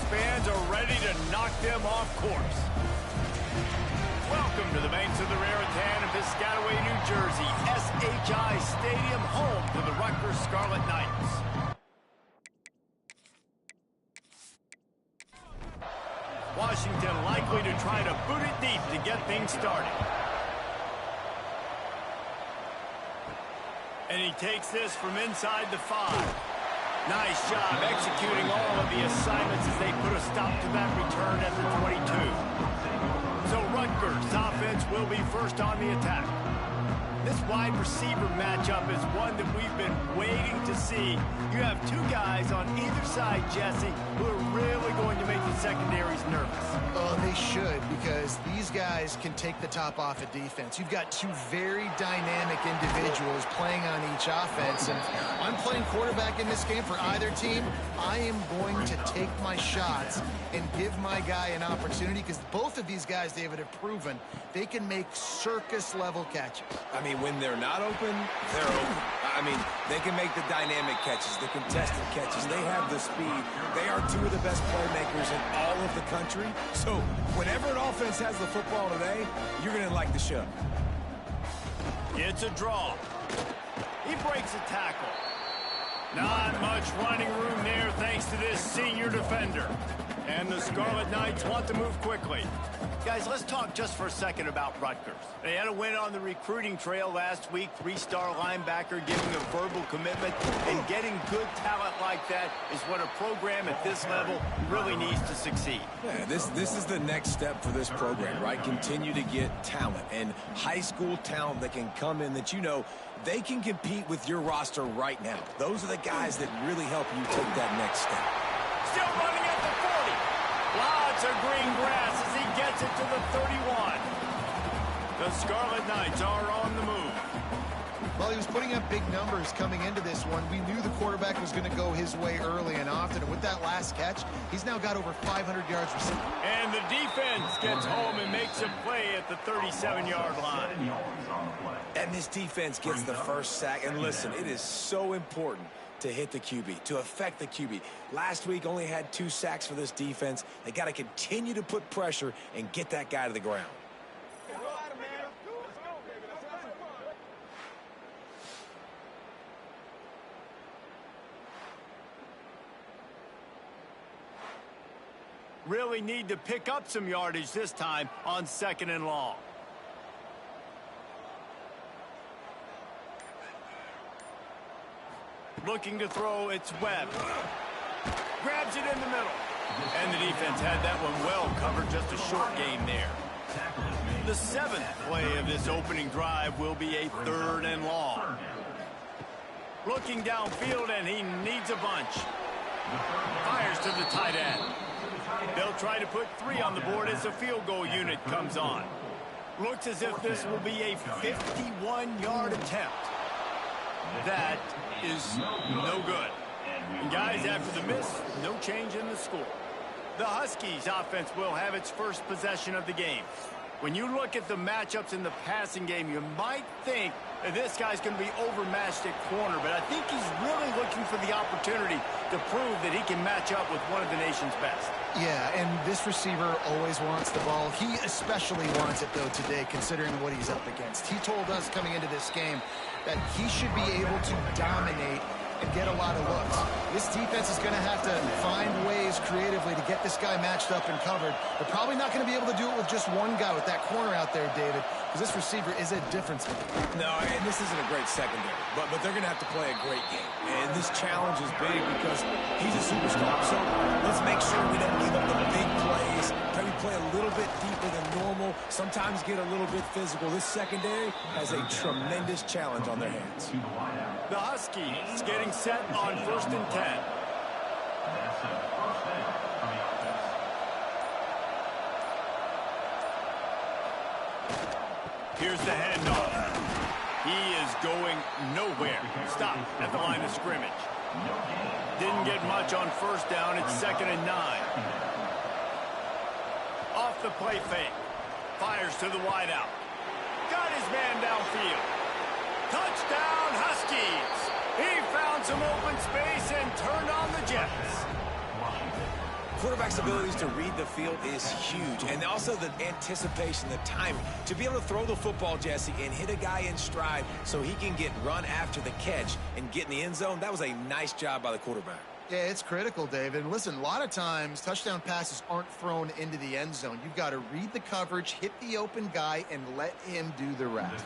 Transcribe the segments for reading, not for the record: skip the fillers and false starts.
fans are ready to knock them off course. Welcome to the banks of the Raritan in Piscataway, New Jersey. SHI Stadium, home to the Rutgers Scarlet Knights. Washington likely to try to boot it deep to get things started. And he takes this from inside the 5. Nice job executing all of the assignments as they put a stop to that return at the 22. So Rutgers' offense will be first on the attack. This wide receiver matchup is one that we've been waiting to see. You have two guys on either side, Jesse, who are really going to make the secondaries nervous. Oh, they should, because these guys can take the top off of defense. You've got two very dynamic individuals playing on each offense, and I'm playing quarterback in this game for either team. I am going to take my shots and give my guy an opportunity, because both of these guys, David, have proven they can make circus-level catches. I mean, when they're not open, they're open. I mean, they can make the dynamic catches, the contested catches. They have the speed. They are two of the best playmakers in all of the country. So whenever an offense has the football today, you're going to like the show. It's a draw. He breaks a tackle. Not much running room there thanks to this senior defender. And the Scarlet Knights want to move quickly. Guys, let's talk just for a second about Rutgers. They had a win on the recruiting trail last week. 3-star linebacker giving a verbal commitment. And getting good talent like that is what a program at this level really needs to succeed. Yeah, this is the next step for this program, right? Continue to get talent and high school talent that can come in that you know they can compete with your roster right now. Those are the guys that really help you take that next step. Still running at the 40. Lots of green grass as he gets it to the 31. The Scarlet Knights are on the move. Well, he was putting up big numbers coming into this one. We knew the quarterback was going to go his way early and often. And with that last catch, he's now got over 500 yards receiving. And the defense gets home and makes a play at the 37-yard line. And this defense gets the first sack. And listen, it is so important to hit the QB, to affect the QB. Last week only had 2 sacks for this defense. They got to continue to put pressure and get that guy to the ground. Really need to pick up some yardage this time on 2nd and long. Looking to throw, it's Webb. Grabs it in the middle. And the defense had that one well covered, just a short gain there. The 7th play of this opening drive will be a 3rd and long. Looking downfield, and he needs a bunch. Fires to the tight end. They'll try to put 3 on the board as the field goal unit comes on. Looks as if this will be a 51-yard attempt. That is no good. And guys, after the miss, no change in the score. The Huskies offense will have its first possession of the game. When you look at the matchups in the passing game, you might think that this guy's going to be overmatched at corner, but I think he's really looking for the opportunity to prove that he can match up with one of the nation's best. Yeah, and this receiver always wants the ball. He especially wants it, though, today, considering what he's up against. He told us coming into this game that he should be able to dominate and get a lot of looks. This defense is going to have to find ways creatively to get this guy matched up and covered. They're probably not going to be able to do it with just one guy with that corner out there, David, because this receiver is a difference maker. No, and this isn't a great secondary, but they're going to have to play a great game. And this challenge is big because he's a superstar. So let's make sure we don't give up the big plays. Can we play a little bit deeper than normal? Sometimes get a little bit physical. This secondary has a tremendous challenge on their hands. The Huskies getting set on 1st and 10. Here's the handoff. He is going nowhere. Stop at the line of scrimmage. Didn't get much on 1st down. It's 2nd and 9. Off the play fake. Fires to the wideout. Got his man downfield. Touchdown, Huskies! He found some open space and turned on the Jets. Quarterback's abilities to read the field is huge, and also the anticipation, the timing. To be able to throw the football, Jesse, and hit a guy in stride so he can get run after the catch and get in the end zone, that was a nice job by the quarterback. Yeah, it's critical, David. And listen, a lot of times touchdown passes aren't thrown into the end zone. You've got to read the coverage, hit the open guy, and let him do the rest.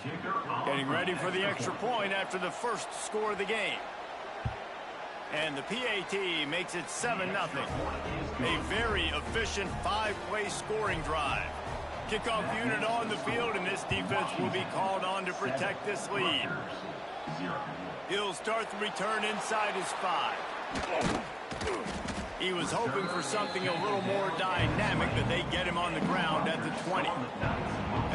Getting ready for the extra point after the first score of the game. And the PAT makes it 7-0. A very efficient 5-play scoring drive. Kickoff unit on the field, and this defense will be called on to protect this lead. He'll start the return inside his 5. He was hoping for something a little more dynamic, but they get him on the ground at the 20.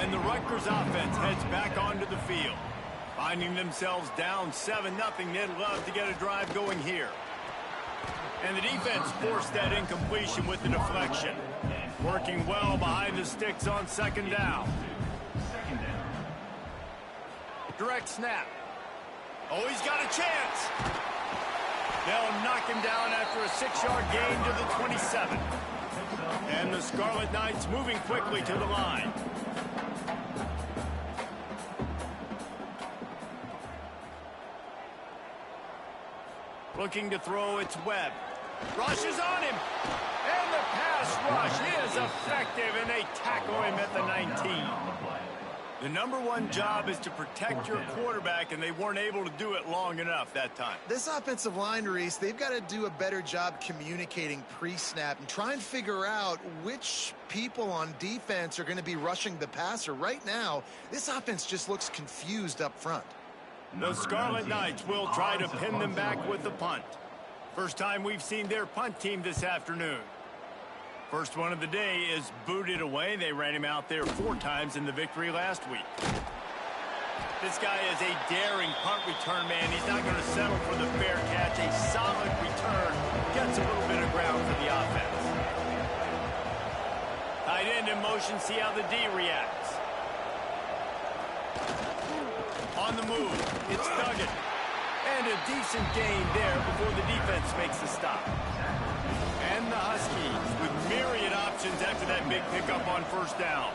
And the Rutgers offense heads back onto the field. Finding themselves down 7-0, they'd love to get a drive going here. And the defense forced that incompletion with the deflection. Working well behind the sticks on second down. Direct snap. Oh, he's got a chance. They'll knock him down after a 6-yard gain to the 27. And the Scarlet Knights moving quickly to the line. Looking to throw, it's Webb. Rushes on him. And the pass rush is effective, and they tackle him at the 19. The #1 job is to protect your quarterback, and they weren't able to do it long enough that time. This offensive line, Reese, they've got to do a better job communicating pre-snap and try and figure out which people on defense are going to be rushing the passer. Right now, this offense just looks confused up front. The Scarlet Knights will try to pin them back with the punt. First time we've seen their punt team this afternoon. First one of the day is booted away. They ran him out there 4 times in the victory last week. This guy is a daring punt return man. He's not going to settle for the fair catch. A solid return gets a little bit of ground for the offense. Tight end in motion. See how the D reacts. On the move, it's Duggan. And a decent gain there before the defense makes the stop. And the Huskies with myriad options after that big pickup on first down.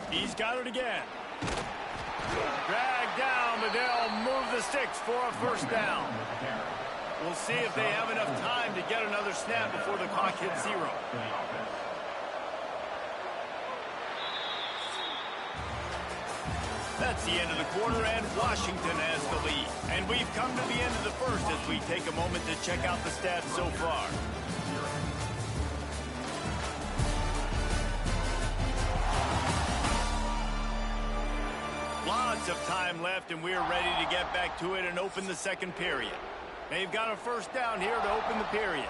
He's got it again. Dragged down, but they'll move the sticks for a first down. We'll see if they have enough time to get another snap before the clock hits 0. That's the end of the quarter, and Washington has the lead. And we've come to the end of the first as we take a moment to check out the stats so far. Lots of time left, and we're ready to get back to it and open the second period. They've got a first down here to open the period.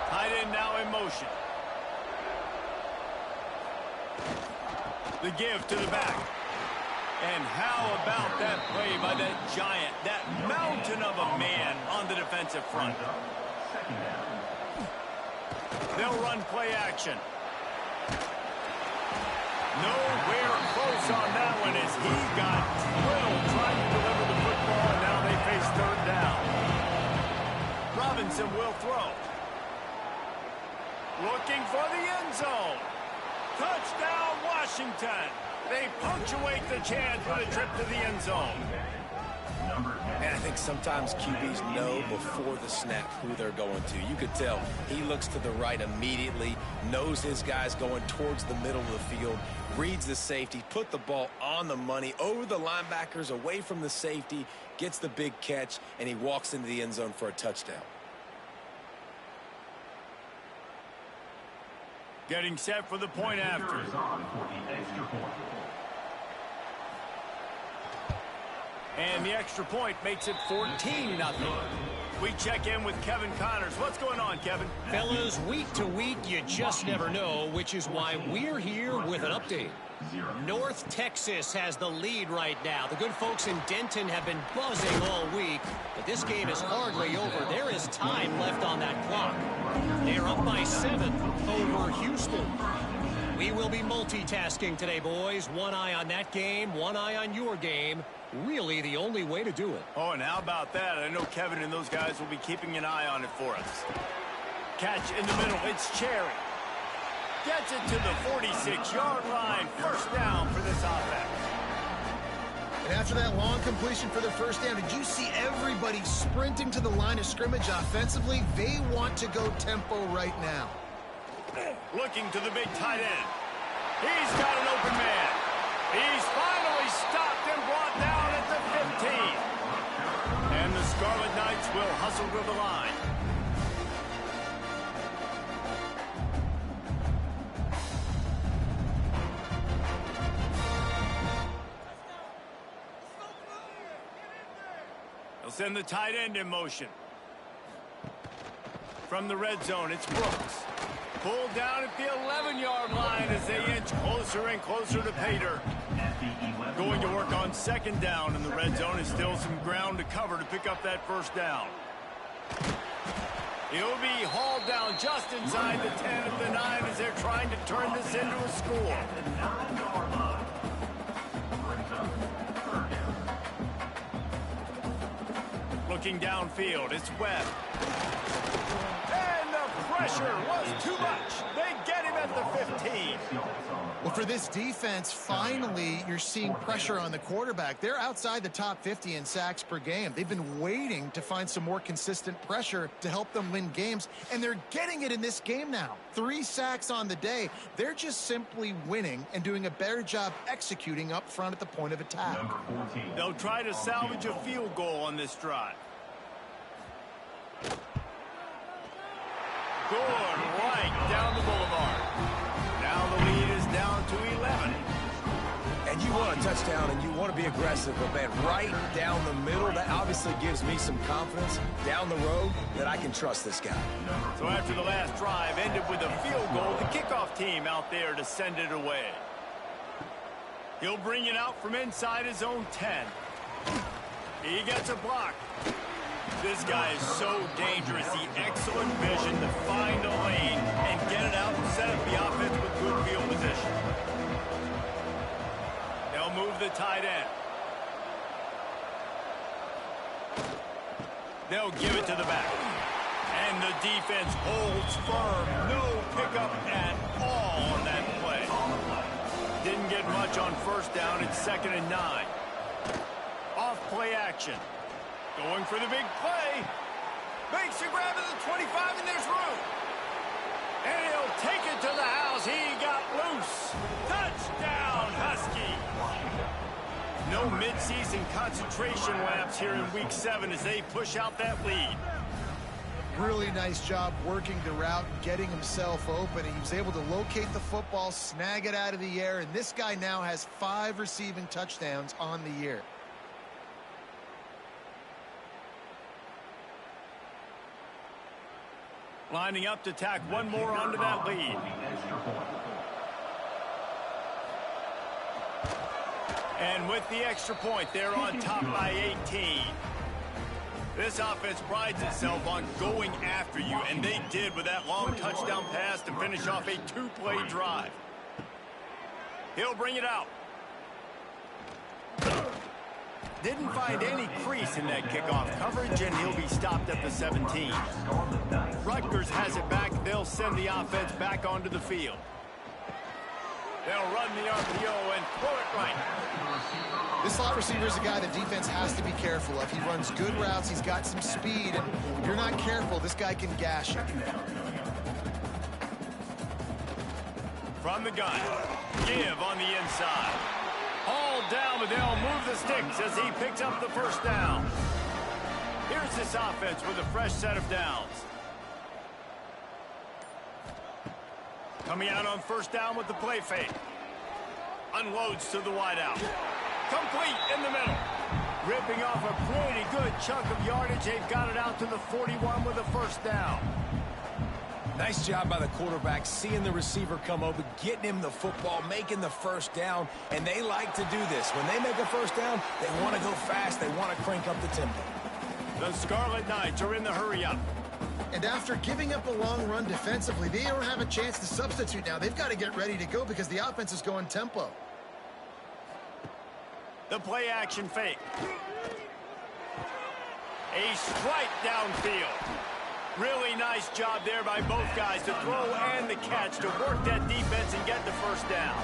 Tight end now in motion. The give to the back. And how about that play by that giant, that mountain of a man on the defensive front? They'll run play action. Nowhere close on that one as he got drilled trying to deliver the football, and now they face third down. Robinson will throw. Looking for the end zone. Touchdown, Washington. They punctuate the chance with a trip to the end zone. And I think sometimes QBs know before the snap who they're going to. You could tell he looks to the right immediately, knows his guy's going towards the middle of the field, reads the safety, put the ball on the money, over the linebackers, away from the safety, gets the big catch, and he walks into the end zone for a touchdown. Getting set for the point after. And the extra point makes it 14-0. We check in with Kevin Connors. What's going on, Kevin? Fellas, week to week, you just never know, which is why we're here with an update. North Texas has the lead right now. The good folks in Denton have been buzzing all week, but this game is hardly over. There is time left on that clock. They're up by 7 over Houston. We will be multitasking today, boys. One eye on that game, one eye on your game. Really the only way to do it. Oh, and how about that? I know Kevin and those guys will be keeping an eye on it for us. Catch in the middle. It's Cherry. Gets it to the 46-yard line. First down for this offense. And after that long completion for the first down, did you see everybody sprinting to the line of scrimmage offensively? They want to go tempo right now. Looking to the big tight end. He's got an open man. He's finally stopped and brought down at the 15. And the Scarlet Knights will hustle to the line. They'll send the tight end in motion. From the red zone, it's Brooks. Pulled down at the 11-yard line as they inch closer and closer to Pater. Going to work on second down in the red zone. Is still some ground to cover to pick up that first down. He'll be hauled down just inside the 10 of the 9 as they're trying to turn this into a score. Looking downfield, it's Webb. And the pressure was too much. They get him at the 15. Well, for this defense, finally, you're seeing pressure on the quarterback. They're outside the top 50 in sacks per game. They've been waiting to find some more consistent pressure to help them win games, and they're getting it in this game now. 3 sacks on the day. They're just simply winning and doing a better job executing up front at the point of attack. They'll try to salvage a field goal on this drive. Good right down the boulevard. Now the lead is down to 11. And you want a touchdown and you want to be aggressive, but man, right down the middle, that obviously gives me some confidence down the road that I can trust this guy. So after the last drive ended with a field goal, the kickoff team out there to send it away. He'll bring it out from inside his own 10. He gets a block. This guy is so dangerous. The excellent vision to find a lane and get it out and set up the offense with good field position. They'll move the tight end. They'll give it to the back. And the defense holds firm. No pickup at all on that play. Didn't get much on first down. It's 2nd and 9. Off play action. Going for the big play. Makes a grab at the 25, and there's room. And he'll take it to the house. He got loose. Touchdown, Husky. No midseason concentration laps here in Week 7 as they push out that lead. Really nice job working the route, getting himself open. He was able to locate the football, snag it out of the air, and this guy now has 5 receiving touchdowns on the year. Lining up to tack one more onto that lead. And with the extra point, they're on top by 18. This offense prides itself on going after you, and they did with that long touchdown pass to finish off a 2-play drive. He'll bring it out. Didn't find any crease in that kickoff coverage, and he'll be stopped at the 17. Rutgers has it back. They'll send the offense back onto the field. They'll run the RPO and throw it right. This slot receiver is a guy the defense has to be careful of. He runs good routes. He's got some speed, and if you're not careful, this guy can gash you. From the gun, give on the inside. Hauled down, but they'll move the sticks as he picks up the first down. Here's this offense with a fresh set of downs. Coming out on first down with the play fake. Unloads to the wideout. Complete in the middle. Ripping off a pretty good chunk of yardage. They've got it out to the 41 with a first down. Nice job by the quarterback, seeing the receiver come open, getting him the football, making the first down, and they like to do this. When they make a first down, they want to go fast. They want to crank up the tempo. The Scarlet Knights are in the hurry-up. And after giving up a long run defensively, they don't have a chance to substitute now. They've got to get ready to go because the offense is going tempo. The play action fake. A strike downfield. Really nice job there by both guys to throw and the catch to work that defense and get the first down.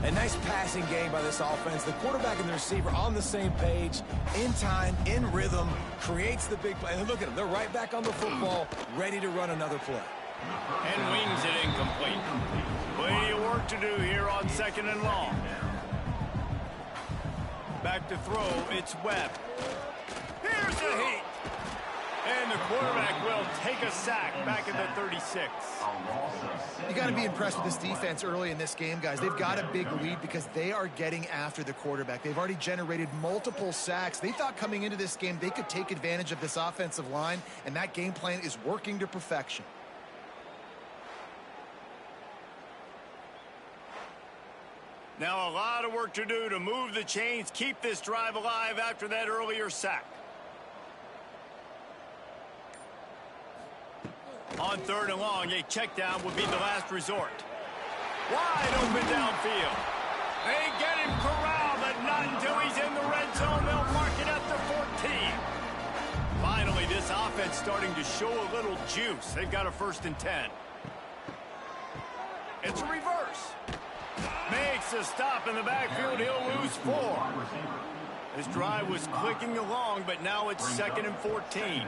A nice passing game by this offense. The quarterback and the receiver on the same page, in time, in rhythm, creates the big play. And look at them. They're right back on the football, ready to run another play. And wings it incomplete. Plenty of work to do here on 2nd and long. Back to throw, it's Webb. Here's the heat. And the quarterback will take a sack back at the 36. You got to be impressed with this defense early in this game, guys. They've got a big lead because they are getting after the quarterback. They've already generated multiple sacks. They thought coming into this game they could take advantage of this offensive line, and that game plan is working to perfection. Now a lot of work to do to move the chains, keep this drive alive after that earlier sack. On 3rd and long, a check down would be the last resort. Wide open downfield. They get him corralled, but not until he's in the red zone. They'll mark it at the 14. Finally, this offense starting to show a little juice. They've got a 1st and 10. It's a reverse. Makes a stop in the backfield. He'll lose 4. This drive was clicking along, but now it's 2nd and 14.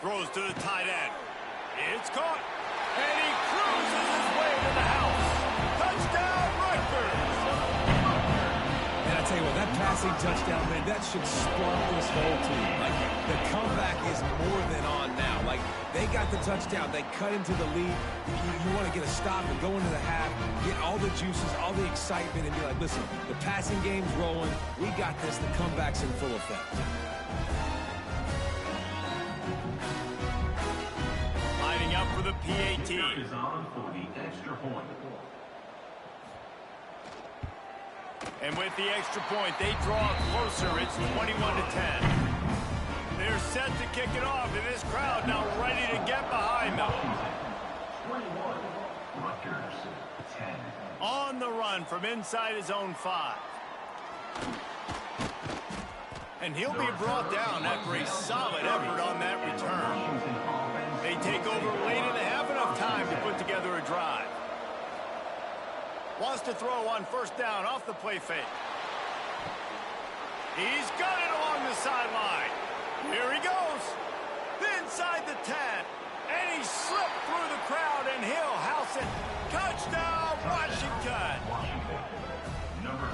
Throws to the tight end. It's caught. And he cruises his way to the house. Touchdown, Rutgers. And I tell you what, that passing touchdown, man, that should spark this whole team. Like, the comeback is more than on now. Like, they got the touchdown. They cut into the lead. You want to get a stop and go into the half, get all the juices, all the excitement, and be like, listen, the passing game's rolling. We got this. The comeback's in full effect. Up for the PAT. And with the extra point, they draw closer. It's 21-10. They're set to kick it off, and this crowd now ready to get behind them. On the run from inside his own 5. And he'll be brought down after a solid effort on that return. They take over late in the half, enough time to put together a drive. Wants to throw on 1st down off the play fake. He's got it along the sideline. Here he goes. Inside the 10. And he slipped through the crowd, and he'll house it. Touchdown, Washington.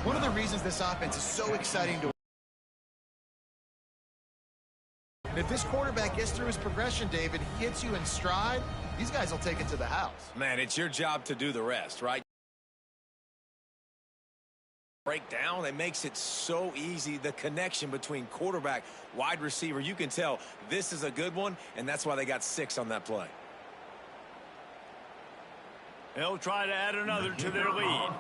One of the reasons this offense is so exciting to if this quarterback gets through his progression, David, he hits you in stride, these guys will take it to the house. Man, it's your job to do the rest, right? Break down, it makes it so easy. The connection between quarterback, wide receiver, you can tell this is a good one, and that's why they got 6 on that play. They'll try to add another to their lead.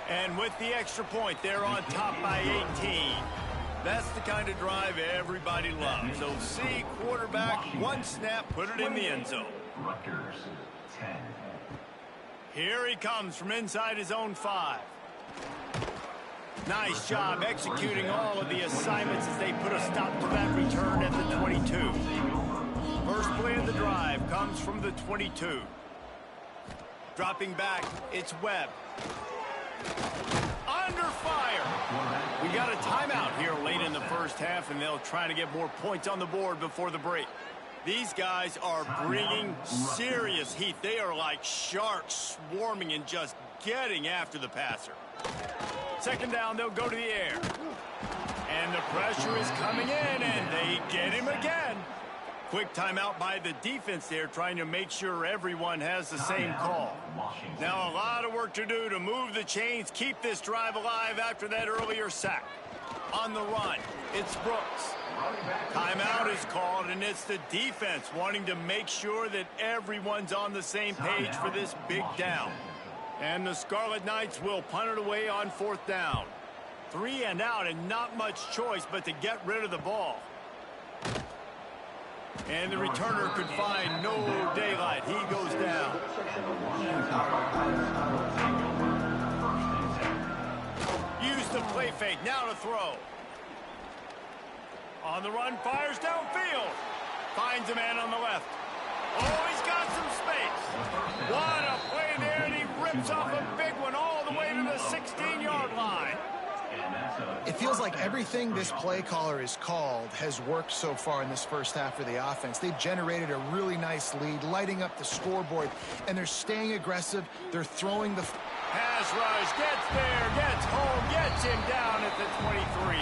And with the extra point, they're on top by 18. That's the kind of drive everybody loves. So see quarterback, 1 snap, put it in the end zone. Rutgers 10. Here he comes from inside his own 5. Nice job executing all of the assignments as they put a stop to that return at the 22. First play of the drive comes from the 22. Dropping back, it's Webb. Under fire. We got a timeout here late in the first half, and they'll try to get more points on the board before the break. These guys are bringing serious heat. They are like sharks swarming and just getting after the passer. 2nd down, they'll go to the air. And the pressure is coming in, and they get him again. Quick timeout by the defense there, trying to make sure everyone has the same call. Now a lot of work to do to move the chains, keep this drive alive after that earlier sack. On the run, it's Brooks. Timeout is called, and it's the defense wanting to make sure that everyone's on the same page for this big down. And the Scarlet Knights will punt it away on 4th down. 3 and out and not much choice but to get rid of the ball. And the returner could find no daylight. He goes down. Use the play fake. Now to throw. On the run, fires downfield. Finds a man on the left. Oh, he's got some space. What a play there, and he rips off a big one all the way to the 16-yard line. It feels like everything this play caller has called has worked so far in this first half of the offense. They've generated a really nice lead, lighting up the scoreboard, and they're staying aggressive. They're throwing the pass rush, gets there, gets home, gets him down at the 23.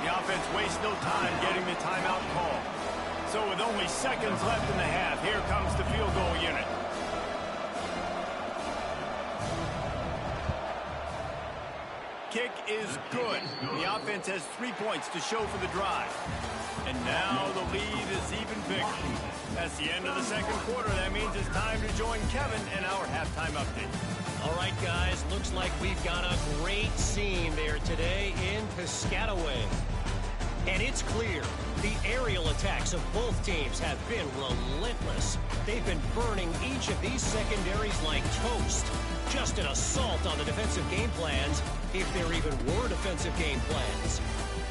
The offense wastes no time getting the timeout call. So with only seconds left in the half, here comes the field goal unit. Kick is good. The offense has 3 points to show for the drive. And now the lead is even bigger. That's the end of the second quarter. That means it's time to join Kevin in our halftime update. All right, guys, looks like we've got a great scene there today in Piscataway. And it's clear the aerial attacks of both teams have been relentless. They've been burning each of these secondaries like toast. Just an assault on the defensive game plans, if there even were defensive game plans.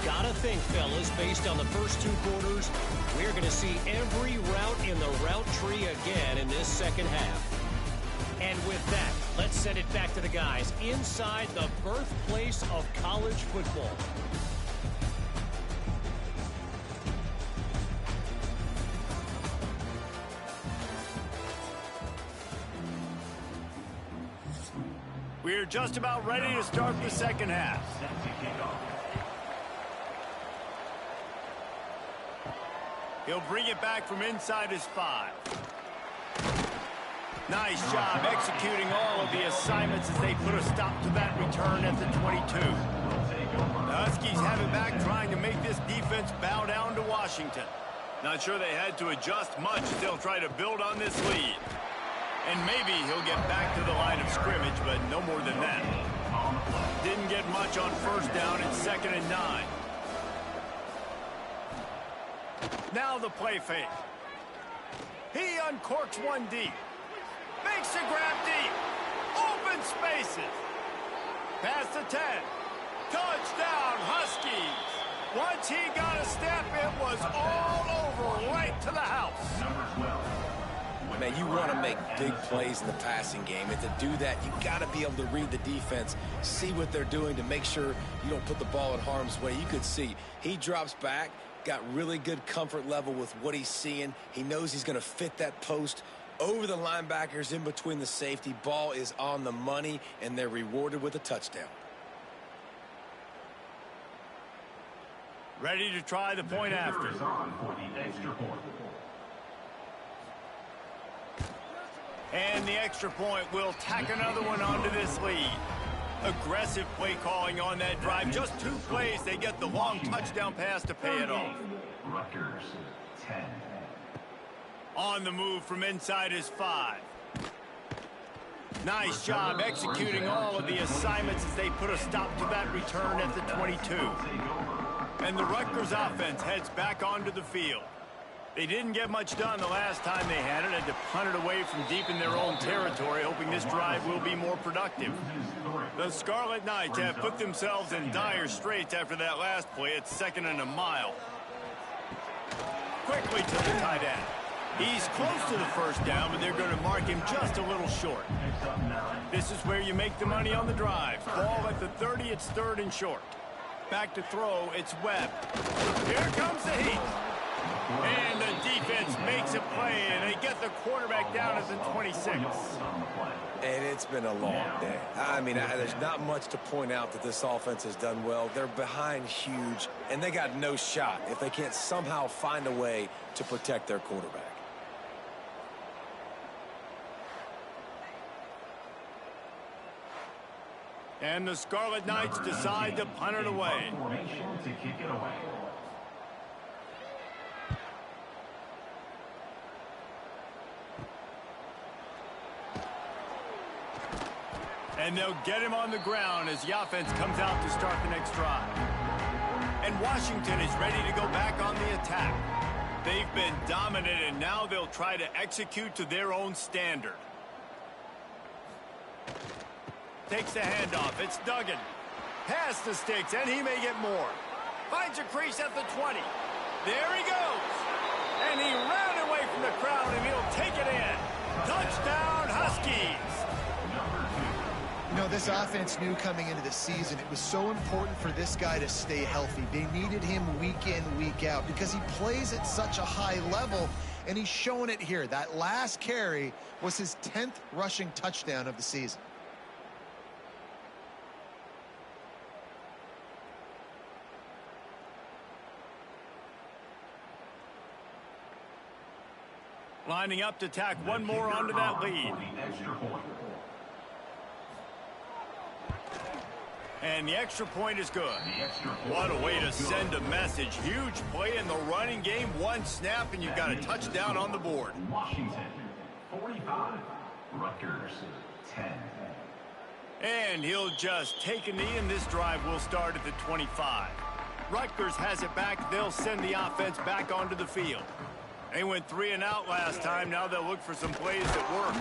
Gotta think, fellas, based on the first 2 quarters, we're going to see every route in the route tree again in this second half. And with that, let's send it back to the guys inside the birthplace of college football. We're just about ready to start the second half. He'll bring it back from inside his 5. Nice job executing all of the assignments as they put a stop to that return at the 22. The Huskies have it back, trying to make this defense bow down to Washington. Not sure they had to adjust much as they'll try to build on this lead. And maybe he'll get back to the line of scrimmage, but no more than that. Didn't get much on first down. It's 2nd and 9. Now the play fake. He uncorks one deep. Makes a grab deep. Open spaces. Past the 10. Touchdown, Huskies. Once he got a step, it was all over, right to the house. Number 12. Man, you want to make big plays in the passing game, and to do that, you got to be able to read the defense, see what they're doing to make sure you don't put the ball in harm's way. You could see he drops back, got really good comfort level with what he's seeing. He knows he's going to fit that post over the linebackers in between the safety. Ball is on the money, and they're rewarded with a touchdown. Ready to try the point after. On for the extra point. And the extra point will tack another one onto this lead. Aggressive play calling on that drive. Just 2 plays, they get the long touchdown pass to pay it off. Rutgers 10. On the move from inside his 5. Nice job executing all of the assignments as they put a stop to that return at the 22. And the Rutgers offense heads back onto the field. They didn't get much done the last time they had it, and to punt it away from deep in their own territory, hoping this drive will be more productive. The Scarlet Knights have put themselves in dire straits after that last play. It's 2nd and a mile. Quickly to the tight end. He's close to the first down, but they're going to mark him just a little short. This is where you make the money on the drive. Ball at the 30, it's 3rd and short. Back to throw, it's Webb. Here comes the heat. And the defense makes a play, and they get the quarterback down at the 26. And it's been a long day. I mean, there's not much to point out that this offense has done well. They're behind huge, and they got no shot if they can't somehow find a way to protect their quarterback. And the Scarlet Knights decide to punt it away. Formation to kick it away. And And they'll get him on the ground as the offense comes out to start the next drive. And Washington is ready to go back on the attack. They've been dominant, and now they'll try to execute to their own standard. Takes the handoff. It's Duggan. Past the sticks, and he may get more. Finds a crease at the 20. There he goes. And he ran away from the crowd, and he'll take it in. Touchdown, Huskies. You know, this offense knew coming into the season it was so important for this guy to stay healthy. They needed him week in, week out because he plays at such a high level, and he's showing it here. That last carry was his 10th rushing touchdown of the season. Lining up to tack one more onto that lead. And the extra point is good. What a way to send a message. Huge play in the running game. One snap, and you've got a touchdown on the board. Washington, 45. Rutgers, 10. And he'll just take a knee, and this drive will start at the 25. Rutgers has it back. They'll send the offense back onto the field. They went 3 and out last time. Now they'll look for some plays that work.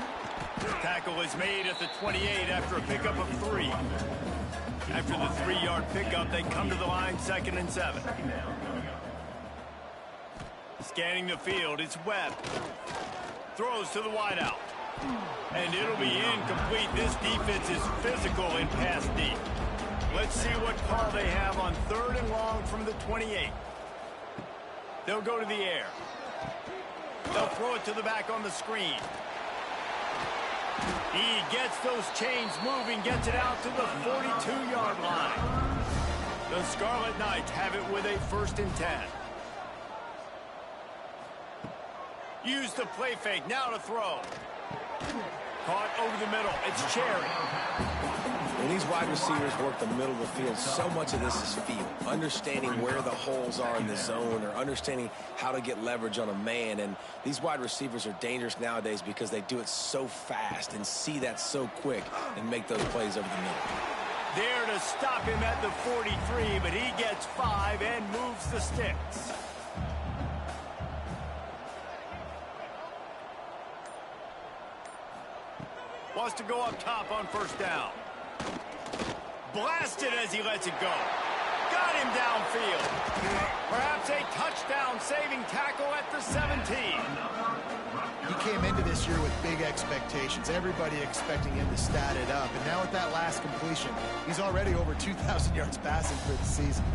Tackle is made at the 28 after a pickup of 3. After the 3-yard pickup, they come to the line 2nd and 7. Scanning the field, it's Webb. Throws to the wideout. And it'll be incomplete. This defense is physical in pass deep. Let's see what call they have on 3rd and long from the 28. They'll go to the air. They'll throw it to the back on the screen. He gets those chains moving, gets it out to the 42-yard line. The Scarlet Knights have it with a 1st and 10. Use the play fake, now to throw. Caught over the middle, it's Cherry. When these wide receivers work the middle of the field, so much of this is feel. Understanding where the holes are in the zone or understanding how to get leverage on a man. And these wide receivers are dangerous nowadays because they do it so fast and see that so quick and make those plays over the middle. There to stop him at the 43, but he gets 5 and moves the sticks. Wants to go up top on 1st down. Blasted as he lets it go. Got him downfield. Perhaps a touchdown-saving tackle at the 17. He came into this year with big expectations. Everybody expecting him to stat it up. And now with that last completion, he's already over 2,000 yards passing for the season.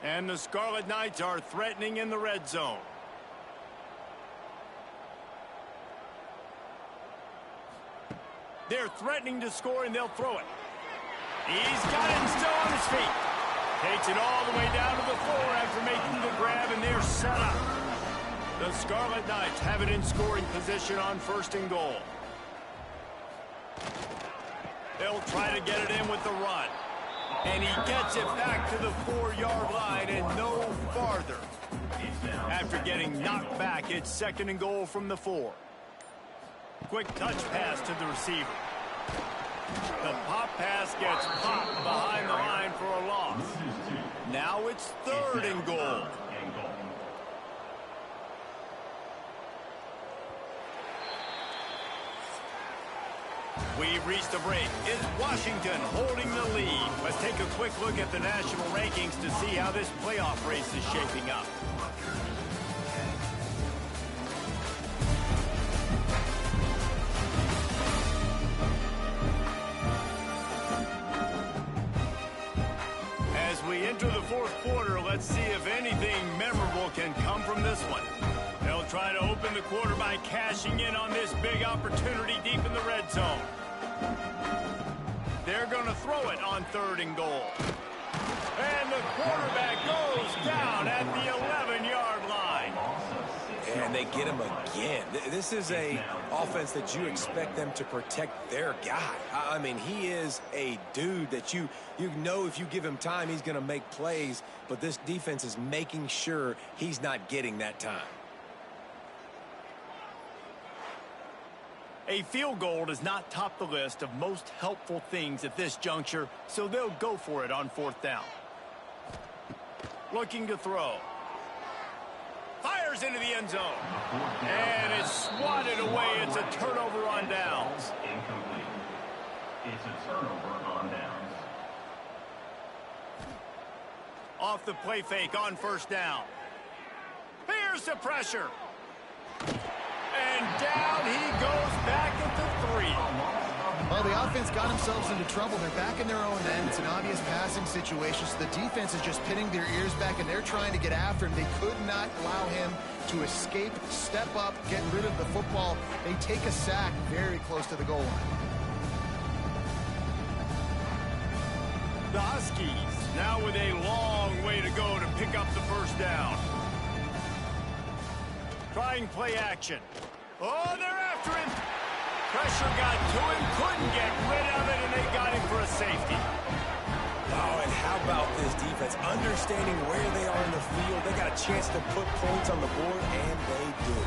And the Scarlet Knights are threatening in the red zone. They're threatening to score, and they'll throw it. He's got it still on his feet. Takes it all the way down to the 4 after making the grab, and they're set up. The Scarlet Knights have it in scoring position on 1st and goal. They'll try to get it in with the run. And he gets it back to the 4-yard line and no farther. After getting knocked back, it's 2nd and goal from the 4. Quick touch pass to the receiver. The pop pass gets popped behind the line for a loss. Now it's 3rd and goal. We've reached the break. It's Washington holding the lead. Let's take a quick look at the national rankings to see how this playoff race is shaping up. As we enter the 4th quarter, let's see if anything memorable can come from this one. They'll try to open the quarter by cashing in on this big opportunity deep in the red zone. They're going to throw it on 3rd and goal. And the quarterback goes down at the 11-yard line. And they get him again. This is a offense that you expect them to protect their guy. I mean, he is a dude that you know if you give him time, he's going to make plays. But this defense is making sure he's not getting that time. A field goal does not top the list of most helpful things at this juncture, so they'll go for it on 4th down. Looking to throw. Fires into the end zone. And it's swatted away. It's a turnover on downs. Incomplete. It's a turnover on downs. Off the play fake on 1st down. Here's the pressure. And down he goes back at the 3. Well, the offense got themselves into trouble. They're back in their own end. It's an obvious passing situation, so the defense is just pinning their ears back, and they're trying to get after him. They could not allow him to escape, step up, get rid of the football. They take a sack very close to the goal line. The Huskies now with a long way to go to pick up the 1st down. Trying play action. Oh, they're after him. Pressure got to him, couldn't get rid of it, and they got him for a safety. Oh, and how about this defense? Understanding where they are in the field, they got a chance to put points on the board, and they do.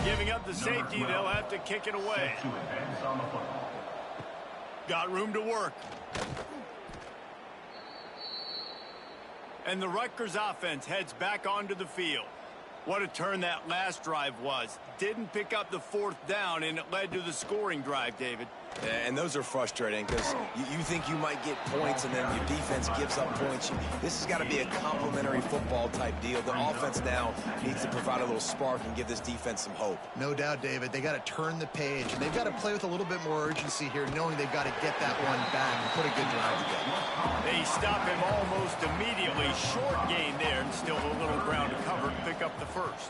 Giving up the safety, they'll have to kick it away. To advance on the football. Got room to work. And the Rutgers offense heads back onto the field. What a turn that last drive was. Didn't pick up the 4th down, and it led to the scoring drive, David. And those are frustrating because you think you might get points and then your defense gives up points. This has got to be a complementary football type deal. The offense now needs to provide a little spark and give this defense some hope. No doubt, David. They got to turn the page, and they've got to play with a little bit more urgency here, knowing they've got to get that one back and put a good drive together. They stop him almost immediately. Short gain there, and still a little ground to cover to pick up the 1st.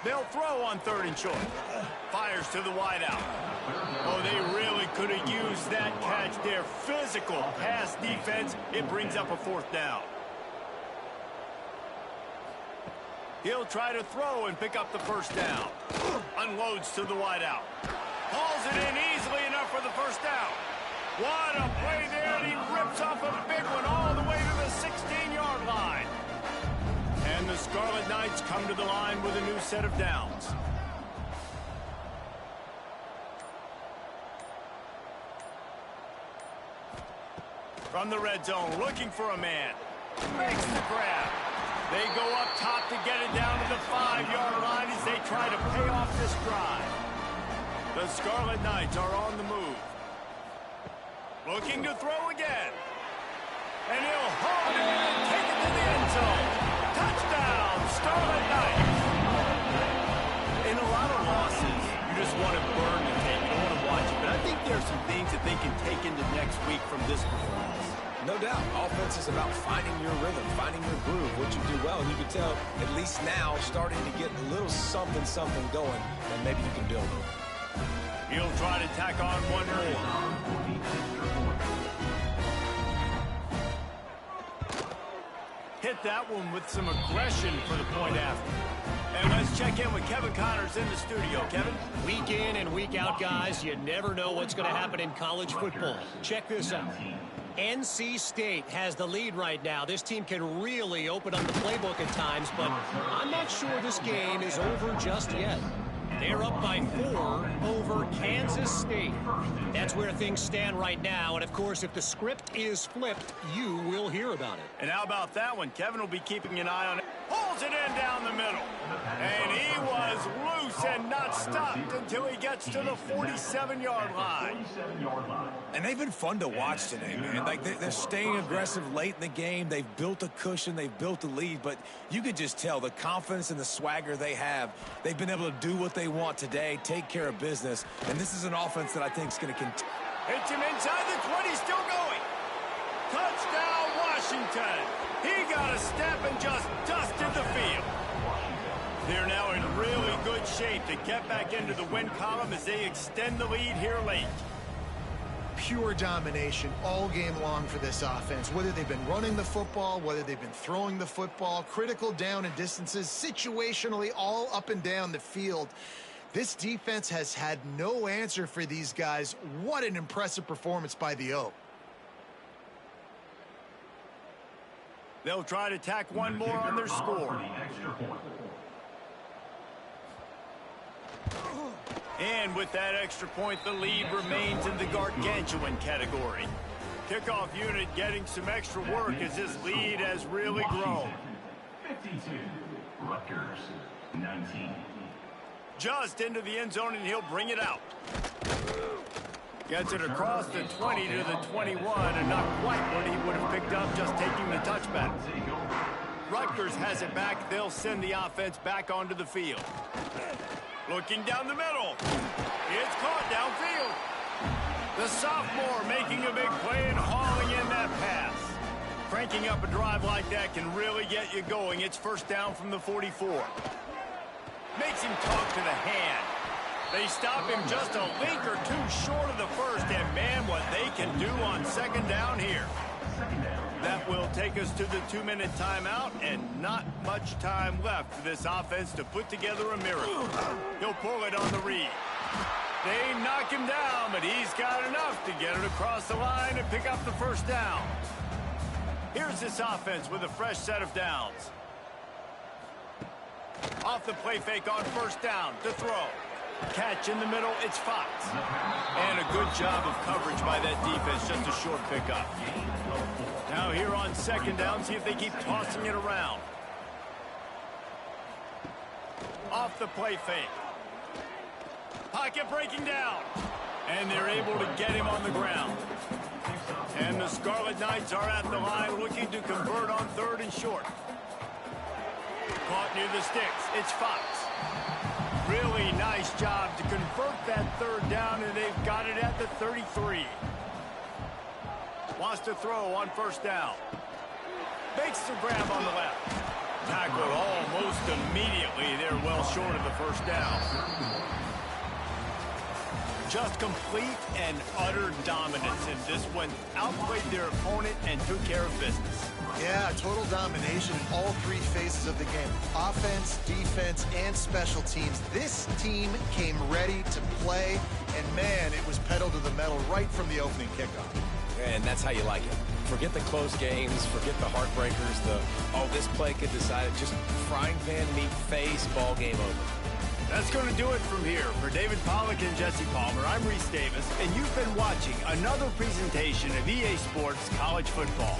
They'll throw on 3rd and short. Fires to the wideout. Oh, they really could have used that catch there. Physical pass defense. It brings up a 4th down. He'll try to throw and pick up the 1st down. Unloads to the wideout. Hauls it in easily enough for the 1st down. What a play there, and he rips off a big one all the way to the 16-yard line. And the Scarlet Knights come to the line with a new set of downs. From the red zone, looking for a man. Makes the grab. They go up top to get it down to the 5-yard line as they try to pay off this drive. The Scarlet Knights are on the move. Looking to throw again. And he'll hold it and take it to the end zone. Touchdown, Scarlet Knights. In a lot of losses, you just want to burn the tape. You don't want to watch it. But I think there's some things that they can take into next week from this performance. No doubt. Offense is about finding your rhythm, finding your groove, what you do well. And you can tell, at least now, starting to get a little something going, and maybe you can build on. He'll try to tack on one more. Hit that one with some aggression for the point after. And let's check in with Kevin Connors in the studio. Kevin? Week in and week out, guys, you never know what's going to happen in college football. Check this out. NC State has the lead right now. This team can really open up the playbook at times, but I'm not sure this game is over just yet. They're up by 4 over Kansas State. That's where things stand right now. And, of course, if the script is flipped, you will hear about it. And how about that one? Kevin will be keeping an eye on it. Pulls it in down the middle. And he was loose and not stopped until he gets to the 47-yard line. And they've been fun to watch today, man. Like, they're staying aggressive late in the game. They've built a cushion. They've built a lead. But you could just tell the confidence and the swagger they have. They've been able to do what they want today, take care of business. And this is an offense that I think is going to continue. Hits him inside the 20, still going. Touchdown, Washington. He got a step and just dusted the field. They're now in really good shape to get back into the win column as they extend the lead here late. pure domination all game long for this offense. Whether they've been running the football, whether they've been throwing the football, critical down and distances, situationally all up and down the field. This defense has had no answer for these guys. What an impressive performance by the O. They'll try to tack one more on their score. And with that extra point, the lead remains in the gargantuan category. Kickoff unit getting some extra work as this lead has really grown. 52, Rutgers, 19. Just into the end zone, and he'll bring it out. Gets it across the 20 to the 21, and not quite what he would have picked up just taking the touchback. Rutgers has it back. They'll send the offense back onto the field. Looking down the middle. It's caught downfield. The sophomore making a big play and hauling in that pass. Cranking up a drive like that can really get you going. It's first down from the 44. Makes him talk to the hand. They stop him just a link or two short of the first, and man, what they can do on second down here. That will take us to the 2-minute timeout, and not much time left for this offense to put together a miracle. He'll pull it on the read. They knock him down, but he's got enough to get it across the line and pick up the first down. Here's this offense with a fresh set of downs. Off the play fake on first down to throw. Catch in the middle, it's Fox. And a good job of coverage by that defense, just a short pickup. Now here on second down, see if they keep tossing it around. Off the play fake. Pocket breaking down. And they're able to get him on the ground. And the Scarlet Knights are at the line looking to convert on third and short. Caught near the sticks. It's Fox. Really nice job to convert that third down, and they've got it at the 33. Wants to throw on first down. Makes the grab on the left. Tackled almost immediately. They're well short of the first down. Just complete and utter dominance in this one. Outplayed their opponent and took care of business. Yeah, total domination in all three phases of the game. Offense, defense, and special teams. This team came ready to play, and man, it was pedal to the metal right from the opening kickoff. And that's how you like it. Forget the close games, forget the heartbreakers, this play could decide it. Just frying pan meet face, ball game over. That's going to do it from here. For David Pollack and Jesse Palmer, I'm Reese Davis, and you've been watching another presentation of EA Sports College Football.